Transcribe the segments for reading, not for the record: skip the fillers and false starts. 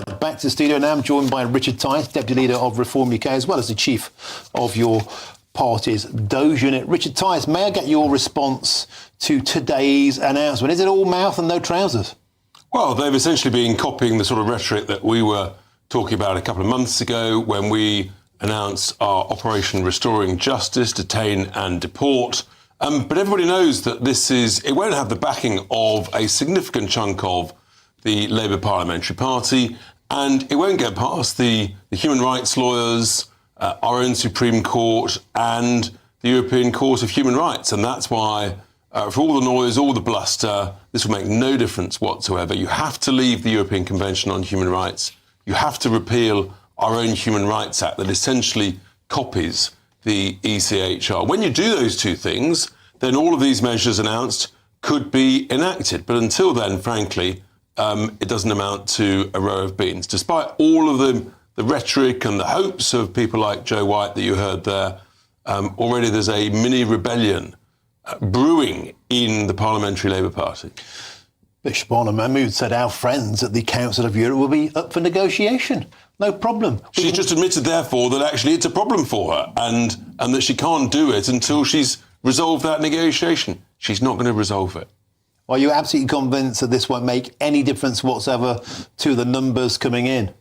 Back to the studio now. I'm joined by Richard Tice, Deputy Leader of Reform UK, as well as the Chief of your party's DOGE unit. Richard Tice, may I get your response to today's announcement? Is it all mouth and no trousers? Well, they've essentially been copying the sort of rhetoric that we were talking about a couple of months ago when we announced our Operation Restoring Justice, Detain and Deport. But everybody knows that it won't have the backing of a significant chunk of the Labour Parliamentary Party, and it won't get past the human rights lawyers, our own Supreme Court and the European Court of Human Rights. And that's why, for all the noise, all the bluster, this will make no difference whatsoever. You have to leave the European Convention on Human Rights. You have to repeal our own Human Rights Act that essentially copies the ECHR. When you do those two things, then all of these measures announced could be enacted. But until then, frankly, it doesn't amount to a row of beans. Despite all of the rhetoric and the hopes of people like Joe White that you heard there, already there's a mini rebellion brewing in the Parliamentary Labour Party. But Shabana Mahmood said our friends at the Council of Europe will be up for negotiation. No problem. She's just admitted, therefore, that actually it's a problem for her and that she can't do it until she's resolved that negotiation. She's not going to resolve it. Are you absolutely convinced that this won't make any difference whatsoever to the numbers coming in?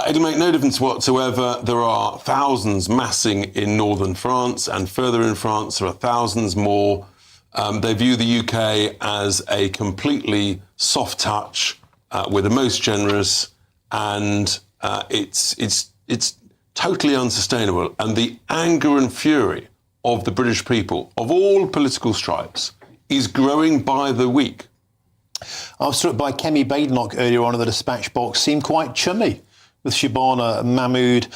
It'll make no difference whatsoever. There are thousands massing in northern France, and further in France there are thousands more. They view the UK as a completely soft touch. We're the most generous, and it's totally unsustainable. And the anger and fury of the British people, of all political stripes, is growing by the week. I was struck by Kemi Badenoch earlier on in the dispatch box. Seemed quite chummy with Shabana Mahmood.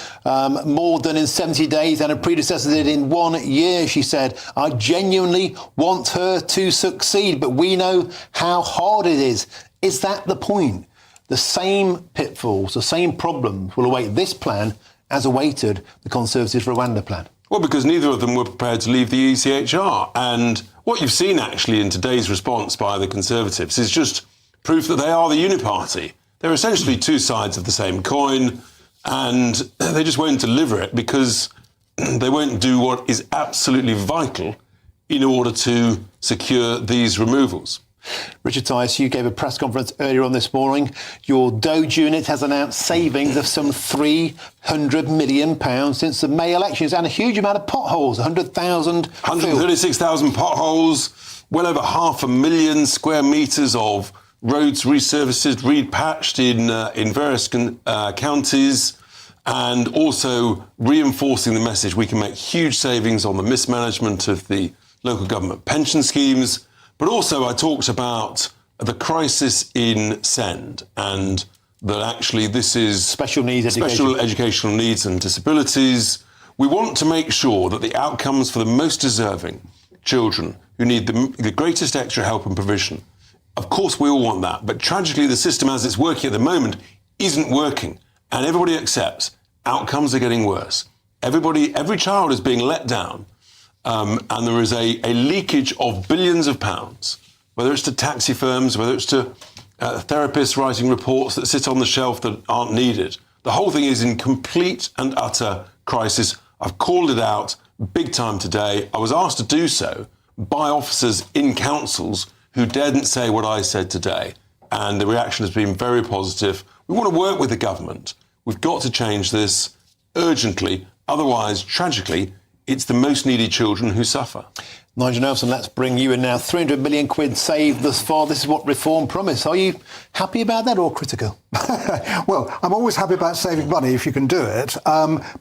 More than in 70 days and her predecessor did in 1 year, she said. I genuinely want her to succeed, but we know how hard it is. Is that the point? The same pitfalls, the same problems will await this plan as awaited the Conservative Rwanda plan. Well, because neither of them were prepared to leave the ECHR. And what you've seen actually in today's response by the Conservatives is just proof that they are the uniparty. They're essentially two sides of the same coin, and they just won't deliver it because they won't do what is absolutely vital in order to secure these removals. Richard Tice, you gave a press conference earlier on this morning. Your DOGE unit has announced savings of some £300 million since the May elections and a huge amount of potholes, 136,000 potholes, well over 500,000 square metres of roads resurfaced, repatched in various counties, and also reinforcing the message we can make huge savings on the mismanagement of the local government pension schemes. But also I talked about the crisis in SEND and that actually this is special educational needs and disabilities. We want to make sure that the outcomes for the most deserving children who need the greatest extra help and provision, of course we all want that, but tragically the system as it's working at the moment isn't working, and everybody accepts outcomes are getting worse. Every child is being let down. And there is a leakage of billions of pounds, whether it's to taxi firms, whether it's to therapists writing reports that sit on the shelf that aren't needed. The whole thing is in complete and utter crisis. I've called it out big time today. I was asked to do so by officers in councils who daren't say what I said today. And the reaction has been very positive. We want to work with the government. We've got to change this urgently. Otherwise, tragically, it's the most needy children who suffer. Nigel Nelson, let's bring you in now. 300 million quid saved thus far. This is what Reform promised. Are you happy about that or critical? Well, I'm always happy about saving money if you can do it.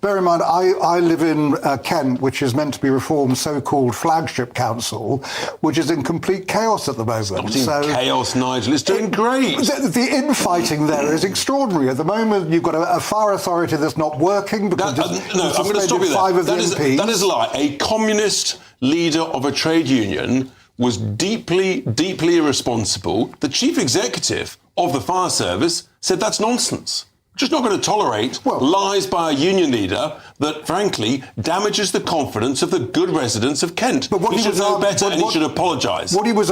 Bear in mind, I live in Kent, which is meant to be Reform's so-called flagship council, which is in complete chaos at the moment. Not in chaos, Nigel. It's doing great. The infighting there is extraordinary. At the moment, you've got a fire authority that's not working because I'm going to stop you there. That is a lie. A communist leader of a trade union was deeply, deeply irresponsible. The chief executive of the fire service said that's nonsense. just not going to tolerate lies by a union leader that, frankly, damages the confidence of the good residents of Kent. But what he should know better, and he should apologise. What he was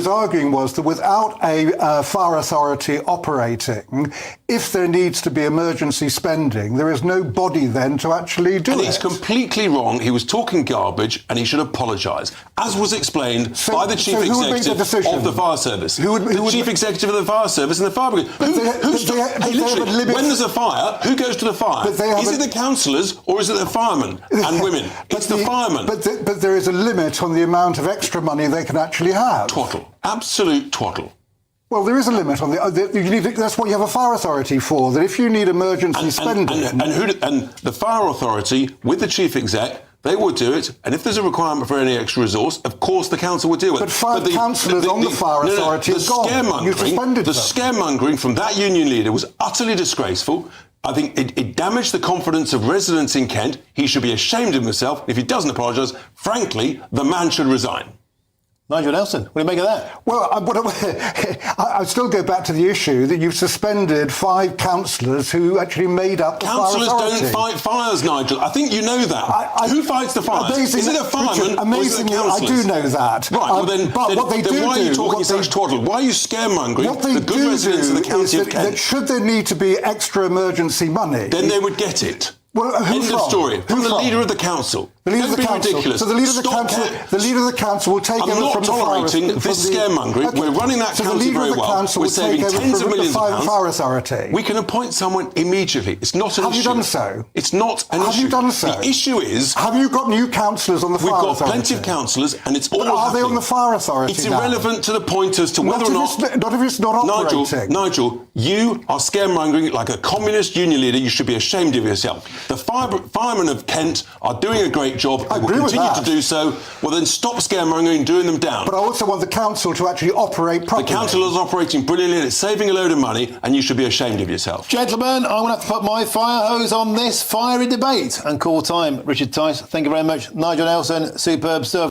arguing was that without a fire authority operating, if there needs to be emergency spending, there is no body then to actually do it. And he's completely wrong. He was talking garbage, and he should apologise, as was explained by the chief executive of the fire service. The chief executive of the fire service and the fire brigade. When there's a fire, who goes to the fire? Is it the councillors or is it the firemen and women? It's the firemen. But there is a limit on the amount of extra money they can actually have. Twaddle. Absolute twaddle. Well, there is a limit on that's what you have a fire authority for, that if you need emergency spending... And the fire authority, with the chief exec, they will do it, and if there's a requirement for any extra resource, of course the council will deal with it. But five councillors on the fire authority are gone. You suspended them. The scaremongering from that union leader was utterly disgraceful. I think it damaged the confidence of residents in Kent. He should be ashamed of himself. If he doesn't apologise, frankly, the man should resign. Nigel Nelson, what do you make of that? Well, I still go back to the issue that you've suspended 5 councillors who actually made up the fire authority. Councillors don't fight fires, Nigel. I think you know that. Who fights the fires? Is it a fireman Richard, or is it the councillors? I do know that. Right, well then why are you talking such twaddle? Why are you scaremongering the good residents of the county of Kent? That should there need to be extra emergency money... Then they would get it. Well, end of story. From the leader of the council. The leader of the council. Ridiculous. So the leader of the council will take over from the fire. I'm not tolerating this scaremongering. We're running that county very well. We're saving tens of millions of pounds. Fire authority. We can appoint someone immediately. It's not an issue. Have you done so? It's not an issue. Have you done so? The issue is... Have you got new councillors on the fire authority? We've got plenty of councillors, and it's all Are they on the fire authority? It's irrelevant to the point as to whether or not... Not if it's not operating. Nigel, you are scaremongering like a communist union leader. You should be ashamed of yourself. The firemen of Kent are doing a great job. I agree with to do so. Well, then stop scaremongering, doing them down. But I also want the council to actually operate properly. The council is operating brilliantly, and it's saving a load of money, and you should be ashamed of yourself. Gentlemen, I'm going to have to put my fire hose on this fiery debate and call time. Richard Tice, thank you very much. Nigel Nelson, superb stuff.